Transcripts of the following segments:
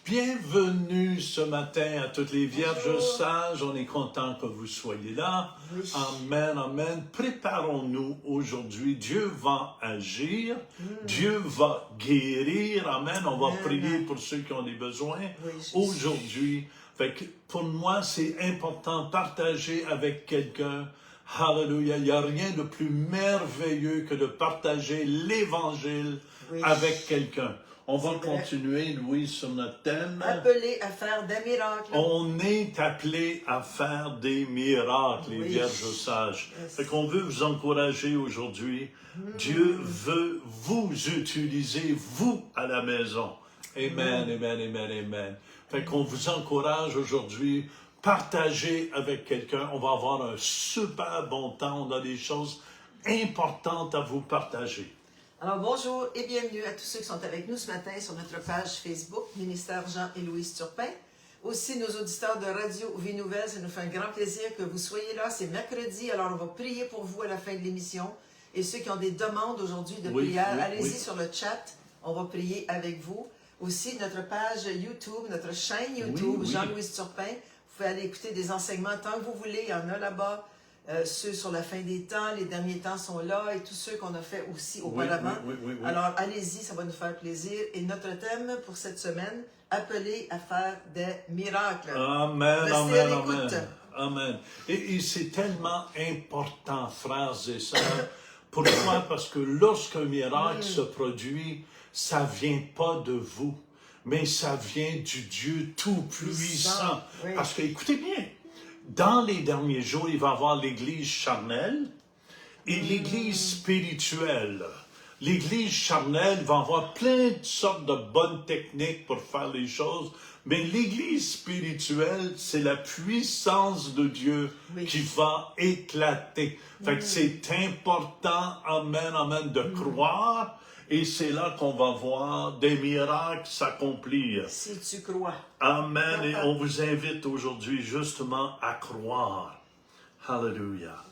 Bienvenue ce matin à toutes les vierges sages. On est content que vous soyez là. Oui. Amen, amen. Préparons-nous aujourd'hui. Dieu va agir. Dieu va guérir. Amen. On va prier pour ceux qui ont des besoins aujourd'hui. Fait que pour moi, c'est important de partager avec quelqu'un. Hallelujah. Il n'y a rien de plus merveilleux que de partager l'Évangile avec quelqu'un. On va continuer, Louis, sur notre thème. Appelé à faire des miracles. On est appelé à faire des miracles, les vierges sages. Fait qu'on veut vous encourager aujourd'hui. Dieu veut vous utiliser, vous, à la maison. Amen, amen, amen, amen. Fait qu'on vous encourage aujourd'hui. Partagez avec quelqu'un. On va avoir un super bon temps. On a des choses importantes à vous partager. Alors, bonjour et bienvenue à tous ceux qui sont avec nous ce matin sur notre page Facebook, Ministère Jean et Louise Turpin. Aussi, nos auditeurs de Radio Vie Nouvelle, ça nous fait un grand plaisir que vous soyez là. C'est mercredi, alors on va prier pour vous à la fin de l'émission. Et ceux qui ont des demandes aujourd'hui de prière, allez-y sur le chat, on va prier avec vous. Aussi, notre page YouTube, notre chaîne YouTube, Jean-Louis Turpin, vous pouvez aller écouter des enseignements tant que vous voulez, il y en a là-bas. Ceux sur la fin des temps, les derniers temps sont là et tous ceux qu'on a fait aussi auparavant. Alors, allez-y, ça va nous faire plaisir. Et notre thème pour cette semaine, appelé à faire des miracles. Amen, amen, amen. Amen. Et c'est tellement important, frères et sœurs. Pourquoi? Parce que lorsqu'un miracle se produit, ça ne vient pas de vous, mais ça vient du Dieu Tout-Puissant. Parce que, écoutez bien, dans les derniers jours, il va y avoir l'Église charnelle et l'Église spirituelle. L'Église charnelle va avoir plein de sortes de bonnes techniques pour faire les choses, mais l'Église spirituelle, c'est la puissance de Dieu qui va éclater. Fait que c'est important, amen, amen, de croire. Et c'est là qu'on va voir des miracles s'accomplir. Si tu crois. Amen. Et on vous invite aujourd'hui justement à croire. Hallelujah.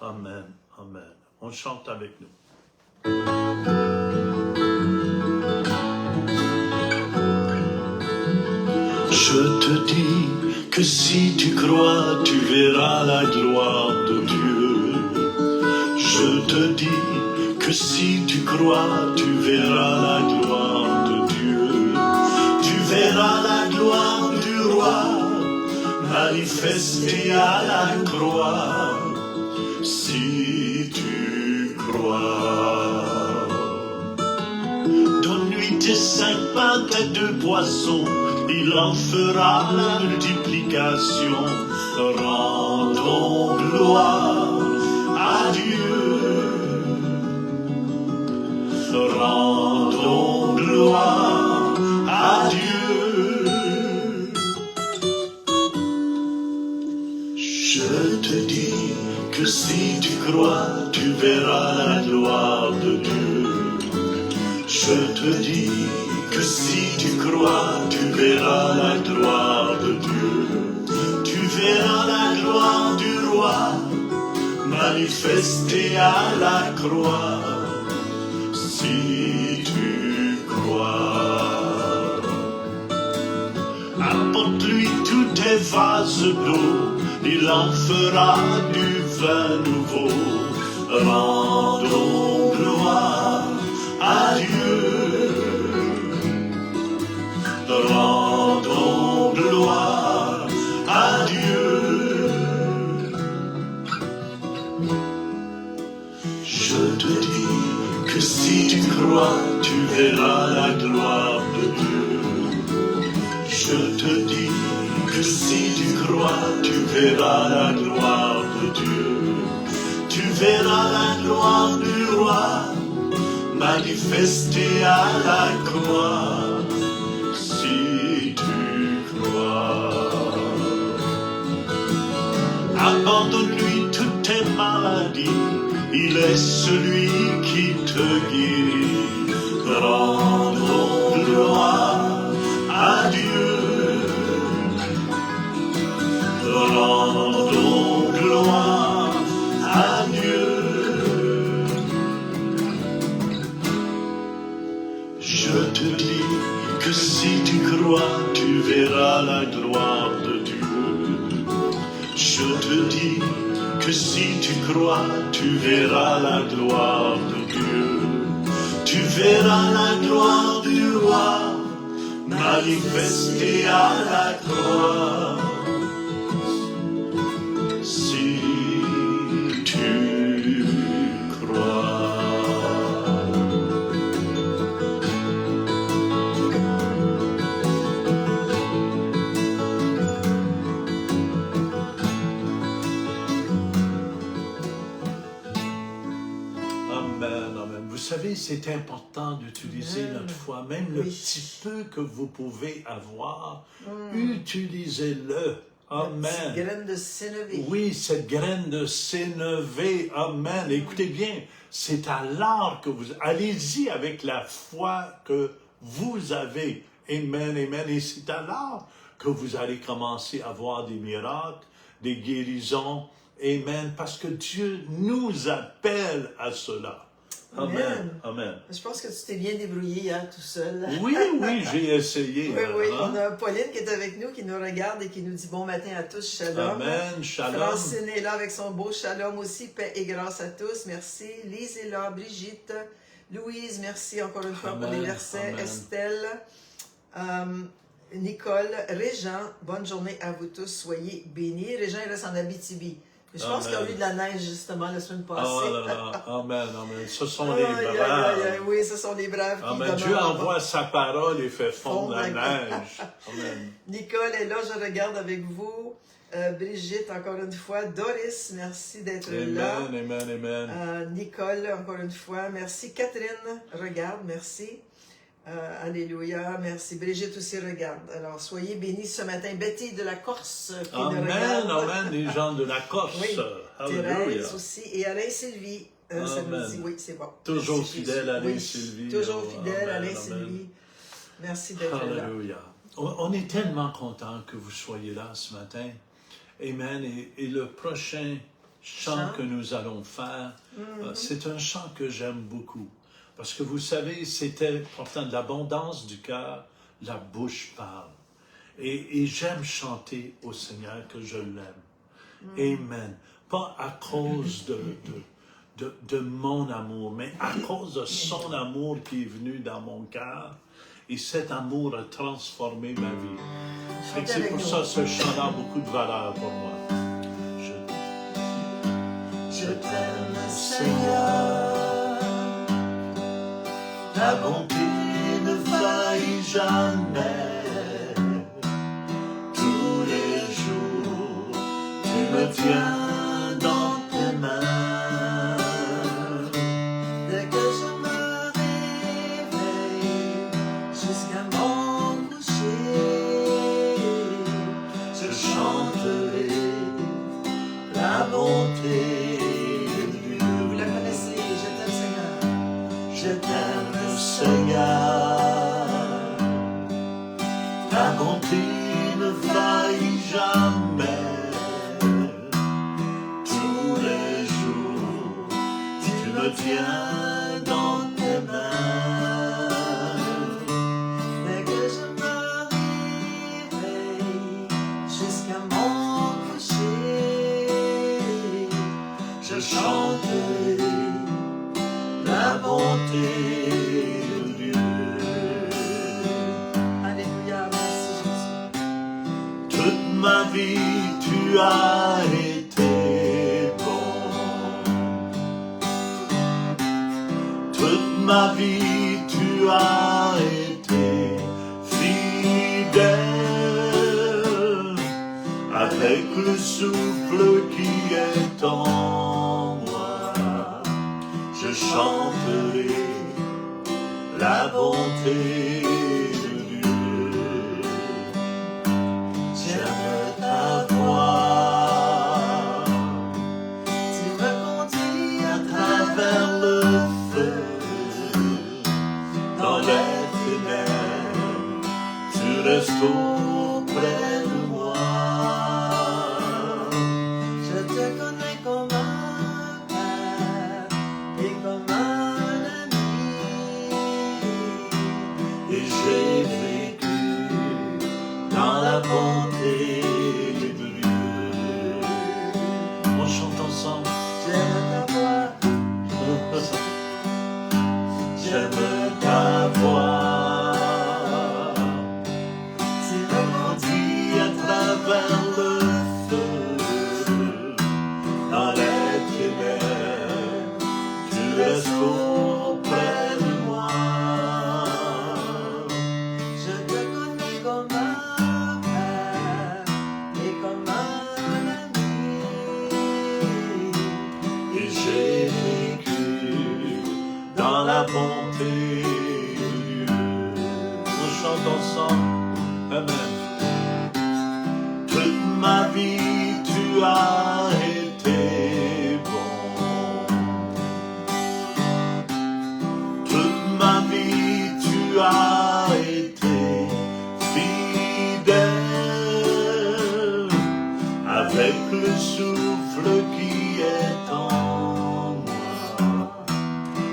Amen. Amen. On chante avec nous. Je te dis que si tu crois, tu verras la gloire de Dieu. Je te dis que si tu crois, tu verras la gloire de Dieu. Tu verras la gloire du roi manifestée à la croix. Si tu crois. Donne-lui tes 5 pains, tes 2 poissons, il en fera la multiplication. Rendons gloire à Dieu. Rendons gloire à Dieu. Je te dis que si tu crois, tu verras la gloire de Dieu. Je te dis que si tu crois, tu verras la gloire de Dieu. Tu verras la gloire du roi manifestée à la croix. Si tu crois, apporte-lui tous tes vases d'eau, il en fera du vin nouveau. Rendons gloire à Dieu. Rendons gloire à Dieu. Je te dis que si tu crois, tu verras la gloire de Dieu. Je te dis que si tu crois, tu verras la gloire de Dieu. Tu verras la gloire du roi manifestée à la croix. Si tu crois. Abandonne-lui toutes tes maladies. Il est celui qui te guérit. Rendons gloire à Dieu. Rendons gloire à Dieu. Je te dis que si tu crois, tu verras la gloire de Dieu. Je te dis que si tu crois, tu verras la gloire de Dieu. Tu verras la gloire du roi manifestée à la croix. Si tu crois. Amen, amen. Vous savez, c'est important d'utiliser notre foi, même le petit peu que vous pouvez avoir, utilisez-le. Amen. Cette graine de sénévé. Oui, cette graine de sénévé. Amen. Écoutez bien, c'est alors que vous... Allez-y avec la foi que vous avez. Amen, amen. Et c'est alors que vous allez commencer à voir des miracles, des guérisons. Amen. Parce que Dieu nous appelle à cela. Amen. Amen. Je pense que tu t'es bien débrouillé hier tout seul. Oui, oui, j'ai essayé. Oui. On a Pauline qui est avec nous, qui nous regarde et qui nous dit bon matin à tous, shalom. Amen, shalom. Francine est là avec son beau shalom aussi, paix et grâce à tous, merci. Lise est là, Brigitte, Louise, merci encore une fois pour les versets. Amen. Estelle, Nicole, Régent, bonne journée à vous tous, soyez bénis. Régent, il reste en Abitibi. Je pense qu'il y a eu de la neige justement la semaine passée. Oh là là, amen, amen. Ce sont les braves. Oui, ce sont les braves qui Amen. Dieu envoie sa parole et fait fondre la neige. Amen. Nicole est là, je regarde avec vous. Brigitte, encore une fois. Doris, merci d'être là. Amen, amen. Nicole, encore une fois. Merci. Catherine, regarde, merci. Alléluia, merci. Brigitte aussi regarde. Alors, soyez bénis ce matin. Betty de la Corse qui nous regarde. Amen, les gens de la Corse. Oui. Alléluia. Thérèse aussi. Et Alain Sylvie. Ça nous dit, oui, c'est bon. Toujours Merci, fidèle, Jésus. Alain Sylvie. Toujours fidèle, Amen, Alain amen. Sylvie. Merci d'être là. Alléluia. On est tellement content que vous soyez là ce matin. Amen. Et le prochain chant que nous allons faire, c'est un chant que j'aime beaucoup. Parce que vous savez, c'était pourtant de l'abondance du cœur, la bouche parle. Et j'aime chanter au Seigneur que je l'aime. Amen. Pas à cause de mon amour, mais à cause de son amour qui est venu dans mon cœur. Et cet amour a transformé ma vie. Et c'est pour ça que ce chant a beaucoup de valeur pour moi. Je t'aime, Seigneur. Ta bonté ne faillit jamais. Tous les jours, tu me tiens dans tes mains. Dès que je me réveille, jusqu'à mon coucher, Je chanterai la bonté de Dieu. vous la connaissez, je t'aime Seigneur. Je t'aime, Seigneur. Ta bonté ne faillit jamais. Tous les jours, tu me tiens dans tes mains. Dès que je me réveille, jusqu'à mon coucher, Je chanterai la bonté de Dieu. Alléluia, merci Jésus. Toute ma vie, tu as été bon. Toute ma vie, tu as été fidèle. Avec le souffle qui est en moi, je chanterai la bonté de Dieu. J'aime ta voix, Tu me conduis à travers le feu, dans les ténèbres, tu restes auprès de moi. Je te connais comme un père et comme un ami. Et j'ai vécu bonté de Dieu. On chante ensemble. J'aime ta voix. J'aime ta voix. Tu me Conduis à travers le feu, dans les ténèbres, tu restes auprès de moi. Je te connais comme un père et comme un ami. Et j'ai vécu dans la bonté de Dieu. On chante ensemble. Amen. Toute ma vie, tu as été bon. Toute ma vie, tu as été fidèle. Avec le souffle qui est en moi,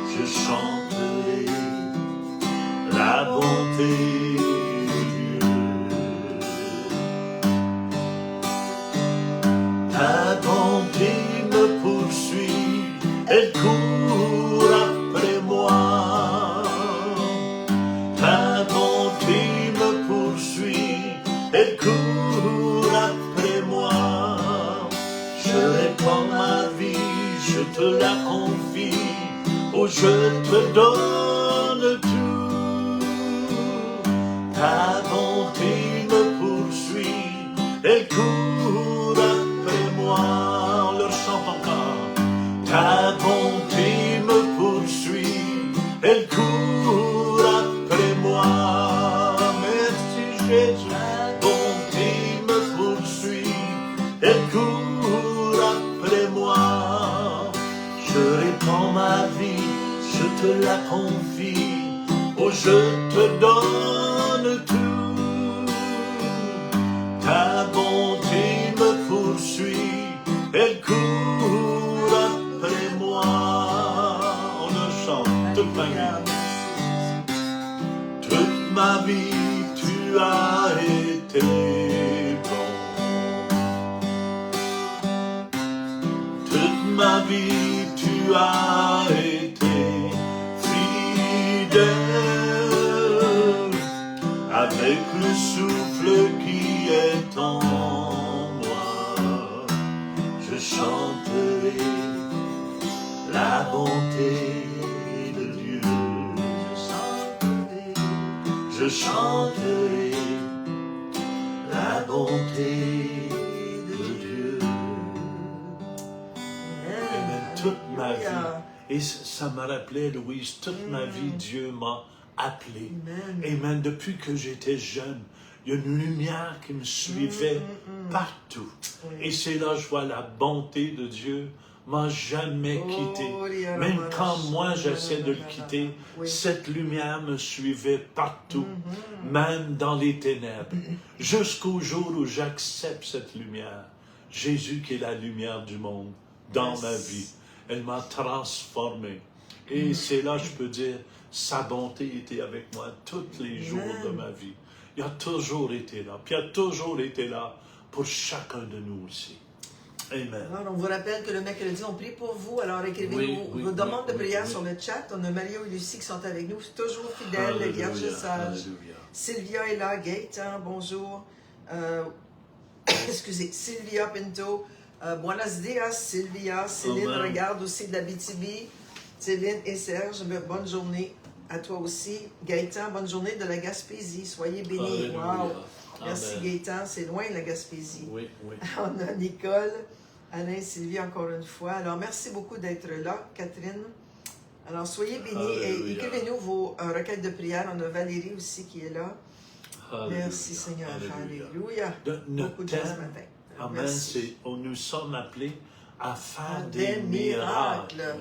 je chanterai la bonté de Dieu. Ta bonté me poursuit, elle court après moi. Ta bonté me poursuit, elle court après moi. Je répands ma vie, je te la confie, oh je te donne tout. Ta bonté me poursuit, elle court après moi. On le chante encore. Ta bonté me poursuit, elle court après moi. Merci Jésus. Ta bonté me poursuit, elle court après moi. Je répands ma vie, je te la confie, oh je te donne tout. Ta bonté me poursuit, elle court après moi. On le chante toute ma vie. Toute ma vie, tu as été bon. Toute ma vie, tu as été fidèle. Avec le souffle qui est en moi, je chanterai la bonté de Dieu. Je chanterai la bonté de Dieu. Amen. Toute ma vie. Et ça me rappelait, Louise, toute ma vie, Dieu m'a appelé. Amen. Depuis que j'étais jeune, il y a une lumière qui me suivait partout. Et c'est là que je vois la bonté de Dieu m'a jamais quitté. Même quand moi j'essaie de le quitter, cette lumière me suivait partout, même dans les ténèbres. Jusqu'au jour où j'accepte cette lumière. Jésus qui est la lumière du monde dans ma vie. Elle m'a transformé. Et c'est là que je peux dire, sa bonté était avec moi tous les jours de ma vie. Il a toujours été là. Puis il a toujours été là pour chacun de nous aussi. Amen. Alors, on vous rappelle que le mercredi, on prie pour vous. Alors, écrivez vos demandes de prière sur le chat. On a Mario et Lucie qui sont avec nous, toujours fidèles, les vierges sages. Sylvia est là, Gaëtan, bonjour. Excusez, Sylvia Pinto. Buenos dias, Sylvia. Céline regarde aussi de l'Abitibi. Céline et Serge, bonne journée à toi aussi. Gaëtan, bonne journée de la Gaspésie. Soyez bénis. Wow. Merci Gaëtan, c'est loin la Gaspésie. Oui, oui. On a Nicole, Alain, Sylvie encore une fois. Alors merci beaucoup d'être là, Catherine. Alors soyez bénis et écrivez-nous vos requêtes de prière. On a Valérie aussi qui est là. Alléluia. Merci Seigneur. Alléluia. Beaucoup de gens ce matin. Amen. Nous sommes appelés à faire des miracles.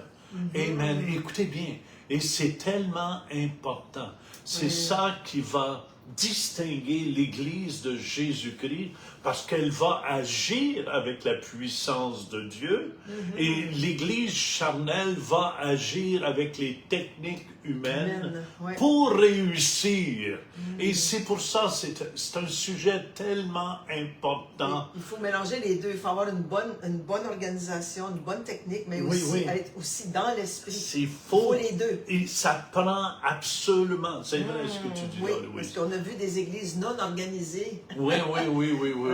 Amen. Écoutez bien. Et c'est tellement important. C'est ça qui va distinguer l'Église de Jésus-Christ parce qu'elle va agir avec la puissance de Dieu et l'Église charnelle va agir avec les techniques humaines ouais. pour réussir. Et c'est pour ça, c'est un sujet tellement important. Il faut mélanger les deux. Il faut avoir une bonne organisation, une bonne technique, mais aussi être aussi dans l'esprit. Il faut les deux. Et ça prend absolument, c'est vrai ce que tu dis oui, là, Louis. Parce qu'on a vu des églises non organisées. Oui.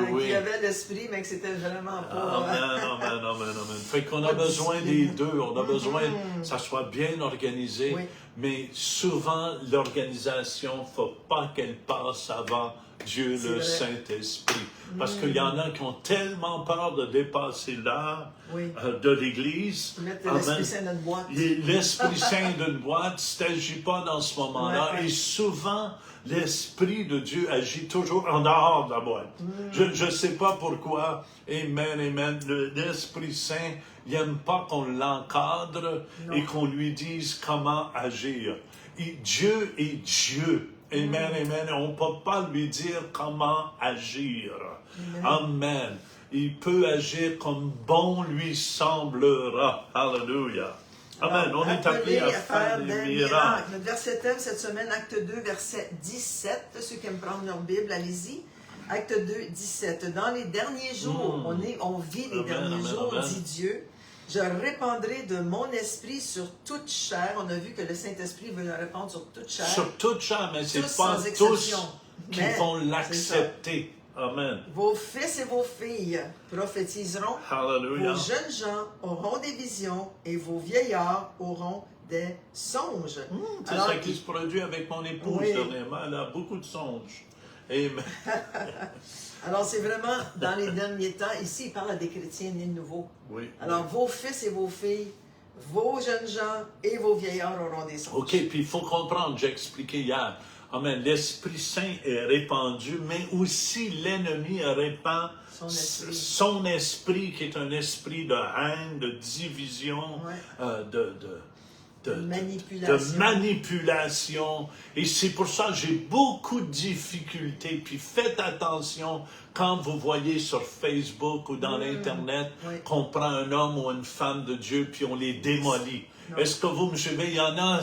Qui avaient l'esprit, mais que c'était vraiment pas... Amen. Fait qu'on a besoin des deux. On a besoin que ça soit bien organisé. Oui. Mais souvent, l'organisation, il ne faut pas qu'elle passe avant Dieu, le Saint-Esprit. Parce qu'il y en a qui ont tellement peur de dépasser l'art de l'Église. Mettre l'Esprit Saint dans une boîte. L'Esprit Saint d'une boîte, il ne s'agit pas dans ce moment-là. Et souvent, l'Esprit de Dieu agit toujours en dehors de la boîte. Je ne sais pas pourquoi. Amen. L'Esprit Saint, il n'aime pas qu'on l'encadre et qu'on lui dise comment agir. Et Dieu est Dieu. Amen. On ne peut pas lui dire comment agir. Amen. Il peut agir comme bon lui semblera. Alléluia. Amen. On est appelé à faire des miracles. Notre verset thème cette semaine, Acte 2, verset 17. Ceux qui aiment prendre leur Bible, allez-y. Acte 2, 17. Dans les derniers jours, on vit les derniers jours, dit Dieu. Je répandrai de mon esprit sur toute chair. On a vu que le Saint-Esprit veut le répandre sur toute chair. Sur toute chair, mais ce n'est pas tous qui vont l'accepter. Amen. Vos fils et vos filles prophétiseront. Hallelujah. Vos jeunes gens auront des visions et vos vieillards auront des songes. C'est ça qui se produit avec mon épouse dernièrement. Elle a beaucoup de songes. Amen. Alors, c'est vraiment dans les derniers temps. Ici, il parle à des chrétiens nés de nouveau. Oui. Alors, vos fils et vos filles, vos jeunes gens et vos vieillards auront des songes. OK, puis il faut comprendre, j'ai expliqué hier. Amen. L'Esprit Saint est répandu, mais aussi l'ennemi répand son esprit, qui est un esprit de haine, de division, de manipulation. Et c'est pour ça que j'ai beaucoup de difficultés. Puis faites attention quand vous voyez sur Facebook ou dans l'Internet qu'on prend un homme ou une femme de Dieu puis on les démolit. Est-ce que vous me suivez? Il y en a,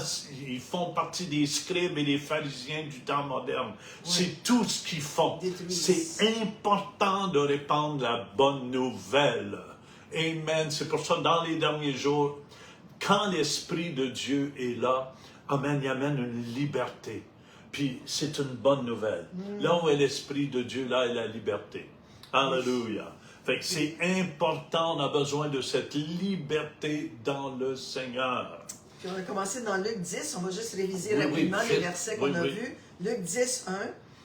ils font partie des scribes et des pharisiens du temps moderne. C'est tout ce qu'ils font. C'est important de répandre la bonne nouvelle. Amen. C'est pour ça, dans les derniers jours, quand l'Esprit de Dieu est là, amen, il amène une liberté. Puis c'est une bonne nouvelle. Là où est l'Esprit de Dieu, là est la liberté. Alléluia. Fait que c'est important, on a besoin de cette liberté dans le Seigneur. Puis on a commencé dans Luc 10, on va juste réviser rapidement les versets qu'on a vus. Luc 10, 1,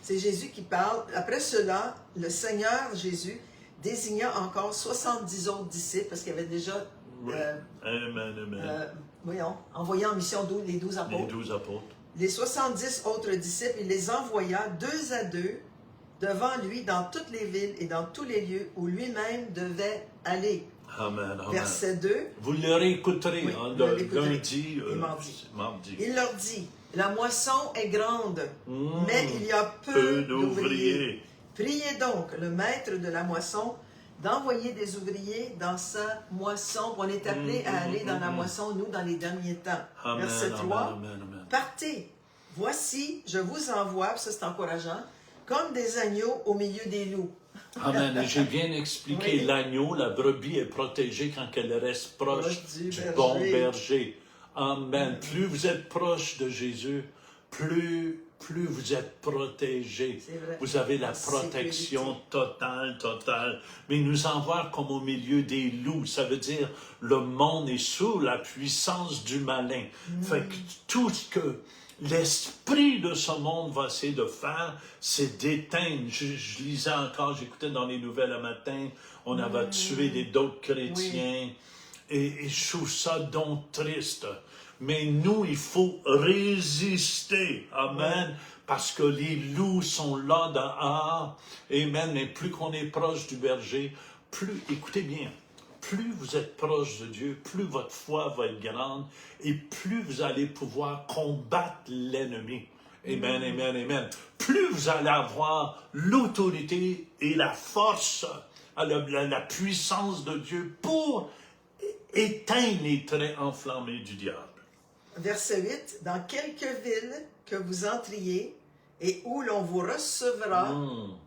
c'est Jésus qui parle. Après cela, le Seigneur Jésus désigna encore 70 autres disciples, parce qu'il y avait déjà envoyé en mission les 12 apôtres. Les 12 apôtres. Les 70 autres disciples, il les envoya 2 à 2 devant lui dans toutes les villes et dans tous les lieux où lui-même devait aller. Amen. Verset 2. Vous le réécouterez lundi et mardi. Il leur dit, la moisson est grande, mais il y a peu d'ouvriers. Priez donc le maître de la moisson d'envoyer des ouvriers dans sa moisson. On est appelé à aller dans la moisson, nous, dans les derniers temps. Amen, Verset 3. amen. Partez, voici, je vous envoie, ça c'est encourageant, comme des agneaux au milieu des loups. Amen. J'ai bien expliqué, l'agneau, la brebis est protégée quand elle reste proche du bon berger. Amen. Plus vous êtes proche de Jésus, plus vous êtes protégé. Vous avez la protection totale. Mais nous en voir comme au milieu des loups, ça veut dire le monde est sous la puissance du malin. Fait que tout ce que l'esprit de ce monde va essayer de faire, c'est d'éteindre. Je lisais encore, j'écoutais dans les nouvelles un matin, on avait tué d'autres chrétiens. Et je trouve ça donc triste. Mais nous, il faut résister. Amen. Parce que les loups sont là dehors. Amen. Mais plus qu'on est proche du berger, écoutez bien, plus vous êtes proche de Dieu, plus votre foi va être grande et plus vous allez pouvoir combattre l'ennemi. Amen, amen, amen. Plus vous allez avoir l'autorité et la force, la puissance de Dieu pour éteindre les traits enflammés du diable. Verset 8. Dans quelque ville que vous entriez et où l'on vous recevra,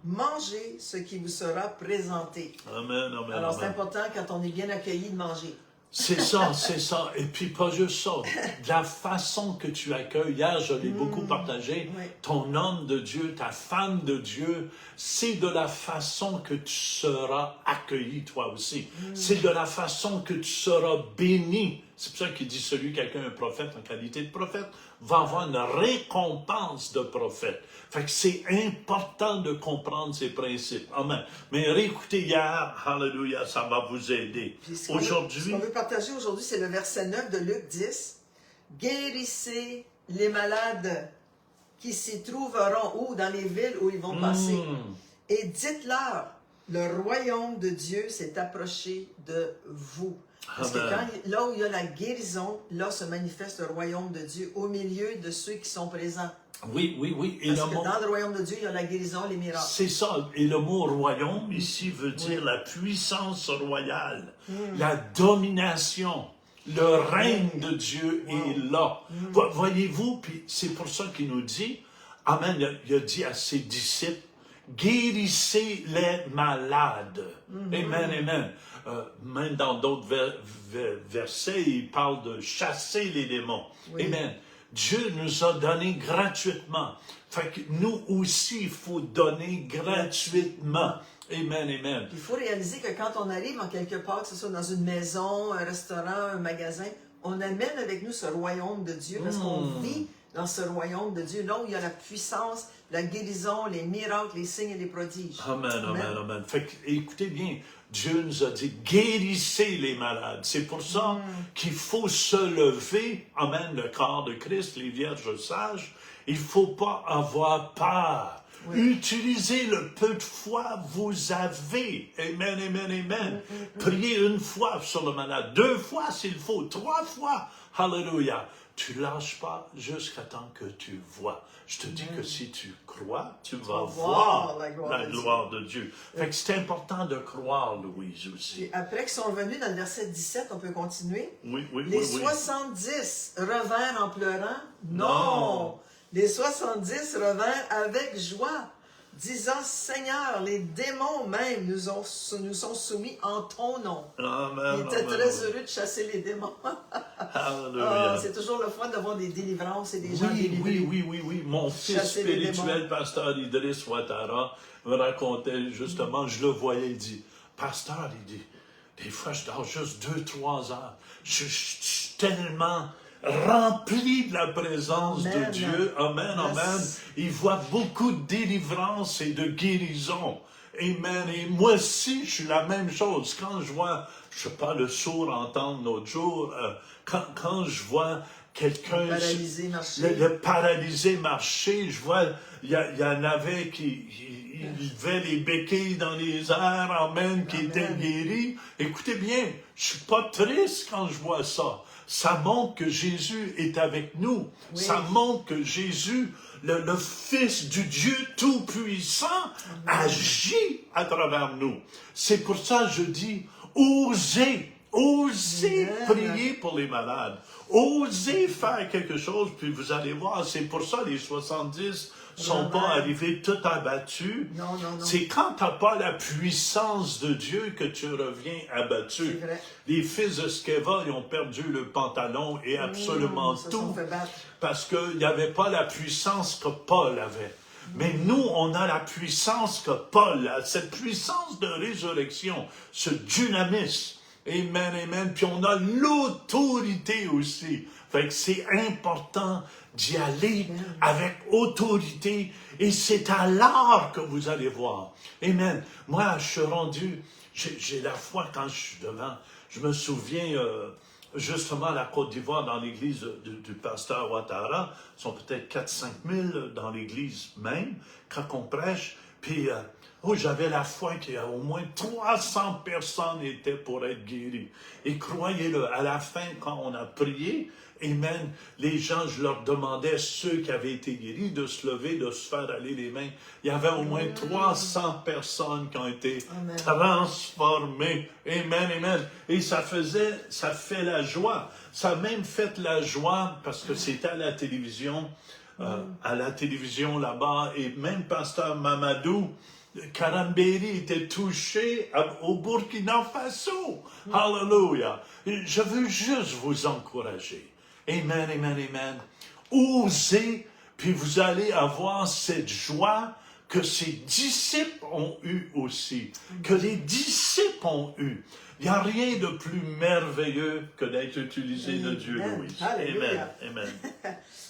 mangez ce qui vous sera présenté. Amen, amen. Alors, c'est amen. important quand on est bien accueilli de manger. C'est ça, c'est ça. Et puis pas juste ça. De la façon que tu accueilles, hier je l'ai beaucoup partagé, Oui. ton homme de Dieu, ta femme de Dieu, c'est de la façon que tu seras accueilli toi aussi. C'est de la façon que tu seras béni. C'est pour ça qu'il dit celui qui accueille un prophète en qualité de prophète va avoir une récompense de prophète. Fait que c'est important de comprendre ces principes. Amen. Mais réécoutez hier, hallelujah, ça va vous aider. Puis ce Aujourd'hui, qu'on veut partager aujourd'hui, c'est le verset 9 de Luc 10. Guérissez les malades qui s'y trouveront ou dans les villes où ils vont passer. Et dites-leur, le royaume de Dieu s'est approché de vous. Parce que là où il y a la guérison, là se manifeste le royaume de Dieu au milieu de ceux qui sont présents. Oui, oui, oui. Et Parce que dans le royaume de Dieu, il y a la guérison, les miracles. C'est ça. Et le mot royaume ici veut dire la puissance royale, la domination, le règne de Dieu est là. Voyez-vous, puis c'est pour ça qu'il nous dit, Amen, il a dit à ses disciples, guérissez les malades. Amen, amen. Même dans d'autres versets, il parle de chasser les démons. Amen. Dieu nous a donné gratuitement. Fait que nous aussi, il faut donner gratuitement. Amen, amen. Il faut réaliser que quand on arrive en quelque part, que ce soit dans une maison, un restaurant, un magasin, on amène avec nous ce royaume de Dieu parce qu'on vit dans ce royaume de Dieu, là où il y a la puissance, la guérison, les miracles, les signes et les prodiges. Amen, amen, amen. Fait que, écoutez bien, Dieu nous a dit, guérissez les malades. C'est pour ça qu'il faut se lever, amen, le corps de Christ, les vierges sages. Il ne faut pas avoir peur. Utilisez le peu de foi que vous avez. Amen, amen, amen. Priez une fois sur le malade, 2 fois s'il faut, 3 fois. Hallelujah. Tu ne lâches pas jusqu'à temps que tu vois. Je te dis que si tu crois, tu vas voir la gloire de Dieu. Fait que c'est important de croire, Louise, aussi. Et après qu'ils sont revenus dans le verset 17, on peut continuer. Oui, oui, Les oui. 70 revinrent en pleurant. Non! Les 70 revinrent avec joie, disant, Seigneur, les démons même nous sont soumis en ton nom. Amen, Ils étaient très heureux de chasser les démons. Hallelujah. C'est toujours le fun d'avoir des délivrances et des gens délivrés. Oui. Mon fils Chasser les spirituel, pasteur Idriss Ouattara, me racontait justement, je le voyais, il dit, pasteur, il dit, des fois je dors juste 2-3 heures. Je suis tellement rempli de la présence de Dieu. Amen, amen. Il voit beaucoup de délivrance et de guérison. Amen. Et moi aussi, je suis la même chose. Quand je vois, je sais pas, le sourd entendre l'autre jour, quand je vois quelqu'un... Le paralysé marcher, je vois, il y en avait qui levaient les béquilles dans les airs, amen, qui étaient guéris. Écoutez bien, je suis pas triste quand je vois ça. Ça montre que Jésus est avec nous. Oui. Ça montre que Jésus, le Fils du Dieu Tout-Puissant, agit à travers nous. C'est pour ça que je dis, osez prier pour les malades. Osez faire quelque chose, puis vous allez voir, c'est pour ça les 70 sont pas arrivés tout abattus. Non. C'est quand tu n'as pas la puissance de Dieu que tu reviens abattu. Les fils de Sceva, ils ont perdu le pantalon et absolument tout. Parce qu'il n'y avait pas la puissance que Paul avait. Mais nous, on a la puissance que Paul a. Cette puissance de résurrection, ce dynamisme. Amen, amen. Puis on a l'autorité aussi. Fait que c'est important d'y aller avec autorité. Et c'est alors que vous allez voir. Amen. Moi, je suis rendu, j'ai la foi quand je suis devant. Je me souviens justement à la Côte d'Ivoire, dans l'église du pasteur Ouattara. Ils sont peut-être 4-5 000 dans l'église même, quand on prêche. Puis Oh, j'avais la foi qu'il y a au moins 300 personnes étaient pour être guéries. Et croyez-le, à la fin, quand on a prié, amen, les gens, je leur demandais, ceux qui avaient été guéris, de se lever, de se faire aller les mains. Il y avait au moins 300 personnes qui ont été transformées. Amen, amen. Et ça fait la joie. Ça a même fait la joie parce que c'était à la télévision, là-bas, et même pasteur Mamadou Karambéry était touché au Burkina Faso. Hallelujah. Je veux juste vous encourager. Amen, amen, amen. Osez, puis vous allez avoir cette joie que ses disciples ont eu aussi, que les disciples ont eu. Il n'y a rien de plus merveilleux que d'être utilisé de Dieu, Louis. Amen, amen.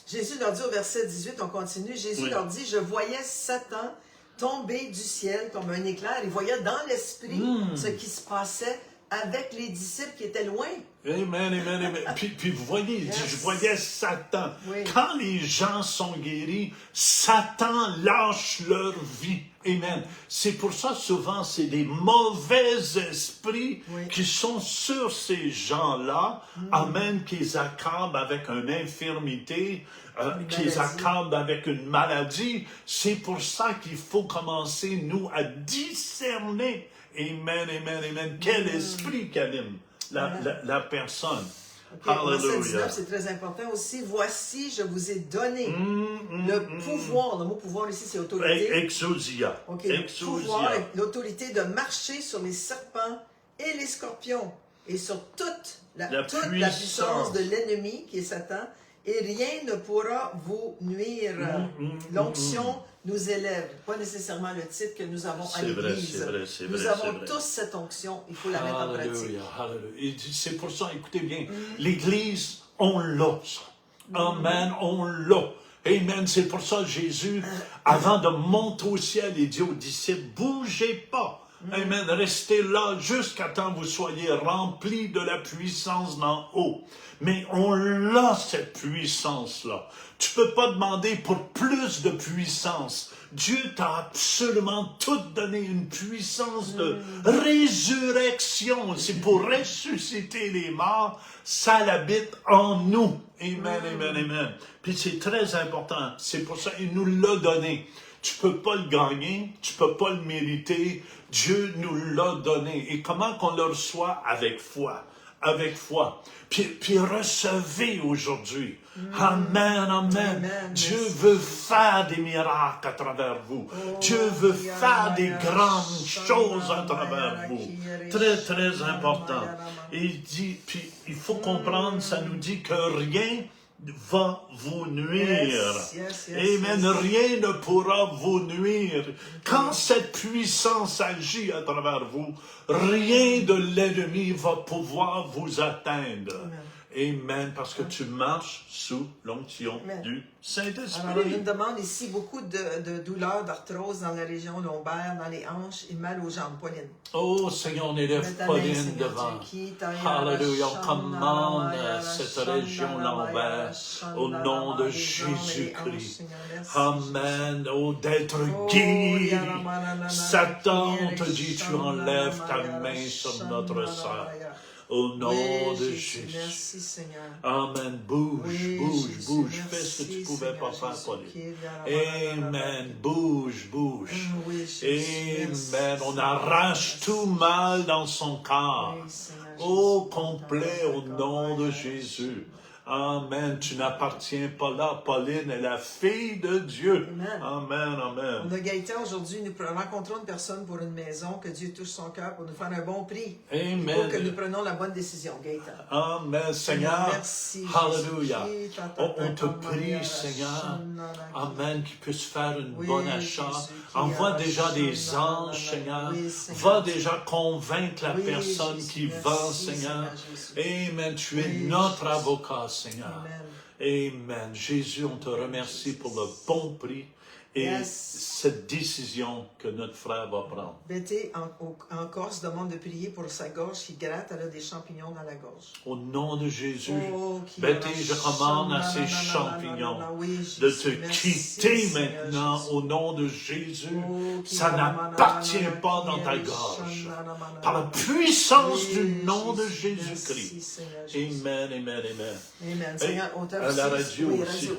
Jésus leur dit au verset 18, on continue, Jésus leur dit, je voyais Satan tomber du ciel comme un éclair. Il voyait dans l'esprit ce qui se passait avec les disciples qui étaient loin. Amen, amen, amen. Puis vous voyez, il dit, je voyais Satan. Oui. Quand les gens sont guéris, Satan lâche leur vie. Amen. C'est pour ça, souvent, c'est des mauvais esprits qui sont sur ces gens-là. Amen, qui les accablent avec une infirmité, qui les accablent avec une maladie. C'est pour ça qu'il faut commencer, nous, à discerner. Amen, amen, amen. Quel esprit qu'anime la personne. Okay, verset 19, c'est très important aussi. Voici, je vous ai donné le pouvoir. Le mot pouvoir ici, c'est autorité. Exousia. Okay, le pouvoir, l'autorité de marcher sur les serpents et les scorpions et sur toute la puissance de l'ennemi qui est Satan. Et rien ne pourra vous nuire. L'onction nous élève. Pas nécessairement le titre que nous avons à l'Église. Nous avons tous cette onction. Il faut la mettre en pratique. Et c'est pour ça, écoutez bien, l'Église, on l'a. Amen, on l'a. Amen. C'est pour ça Jésus, avant de monter au ciel, il dit aux disciples, bougez pas. Amen. Restez là jusqu'à temps que vous soyez remplis de la puissance d'en haut. Mais on l'a, cette puissance-là. Tu peux pas demander pour plus de puissance. Dieu t'a absolument tout donné, une puissance de résurrection. C'est pour ressusciter les morts. Ça l'habite en nous. Amen, amen, amen. Puis c'est très important. C'est pour ça qu'il nous l'a donné. Tu peux pas le gagner, tu peux pas le mériter. Dieu nous l'a donné. Et comment qu'on le reçoit? Avec foi. Avec foi. Puis recevez aujourd'hui. Amen, amen. Dieu veut faire des miracles à travers vous. Dieu veut faire des grandes choses à travers vous. Très, très important. Et il dit, puis il faut comprendre, ça nous dit que rien va vous nuire. Amen. Rien ne pourra vous nuire. Quand cette puissance agit à travers vous, rien de l'ennemi va pouvoir vous atteindre. Amen. Parce que tu marches sous l'onction du Saint-Esprit. Alors, on nous demande ici beaucoup de douleurs, d'arthrose dans la région lombaire, dans les hanches et mal aux jambes. Pauline. Oh Seigneur, on élève Pauline devant. Alléluia. On commande cette région lombaire au nom de Jésus-Christ. Amen. Oh, d'être guéri. Satan te dit, tu enlèves ta main sur notre sœur. Au nom de Jésus. Merci, Seigneur. Amen. Bouge, bouge, bouge. Fais ce que tu ne pouvais pas faire, Pauline. Amen. Bouge, bouge. Amen. On arrache tout mal dans son corps. Au complet, au nom de Jésus. Amen. Tu n'appartiens pas là. Pauline est la fille de Dieu. Amen, amen. On a Gaëtan aujourd'hui. Nous rencontrons une personne pour une maison. Que Dieu touche son cœur pour nous faire un bon prix. Amen. Il faut que nous prenions la bonne décision, Gaëtan. Amen, Seigneur. Merci. Alléluia. On te prie, Seigneur. Amen. Qu'il puisse faire une bonne achat. Envoie déjà des anges, Seigneur. Va déjà convaincre la personne qui vend, Seigneur. Amen. Tu es notre avocat, Seigneur. Amen. Jésus, on te remercie pour le bon prix. Et Yes. cette décision que notre frère va prendre. Betty, en Corse, demande de prier pour sa gorge qui gratte. Elle a des champignons dans la gorge. Au nom de Jésus, Oh, Betty, je commande à ces champignons de te quitter maintenant au nom de Jésus. Ça n'appartient pas dans ta gorge. Par la puissance du nom de Jésus-Christ. Amen, amen, amen. Amen. Seigneur, on t'a À la reçu. radio Oui, aussi. radio.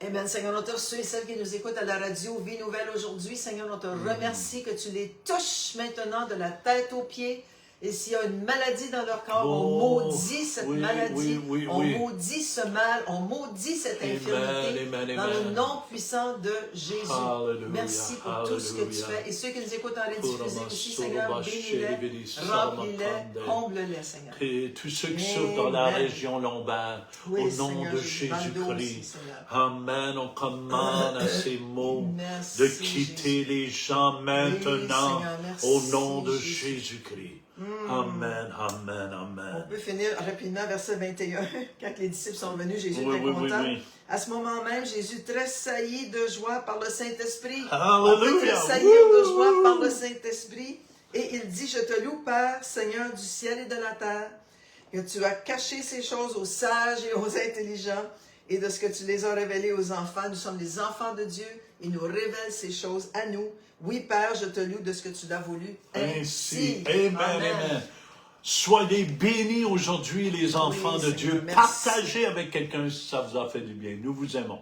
Amen. Seigneur, on te reçu et celles qui nous écoutent à la radio Vie Nouvelle aujourd'hui. Seigneur, on te remercie que tu les touches maintenant de la tête aux pieds. Et s'il y a une maladie dans leur corps, on maudit cette maladie, on maudit ce mal, on maudit cette infirmité dans le nom puissant de Jésus. Alléluia, Merci pour tout ce que tu fais. Et ceux qui nous écoutent en rediffusion aussi, Seigneur, bénis-les, remplis-les, comble-les, Seigneur. Et tous ceux qui sont dans la région lombarde, au nom de Jésus-Christ. Amen. On commande à ces mots de quitter les gens maintenant au nom de Jésus-Christ. Amen, amen, amen. On peut finir rapidement, verset 21. Quand les disciples sont venus, Jésus était content. À ce moment même, Jésus tressaillit de joie par le Saint-Esprit. Alléluia. On peut tressaillir de joie par le Saint-Esprit. Et il dit, je te loue, Père, Seigneur du ciel et de la terre, que tu as caché ces choses aux sages et aux intelligents, et de ce que tu les as révélées aux enfants. Nous sommes les enfants de Dieu, et nous révèle ces choses à nous. Oui, Père, je te loue de ce que tu l'as voulu ainsi. Amen, amen. Soyez bénis aujourd'hui, les enfants de Dieu. Seigneur, merci. Partagez avec quelqu'un si ça vous a fait du bien. Nous vous aimons.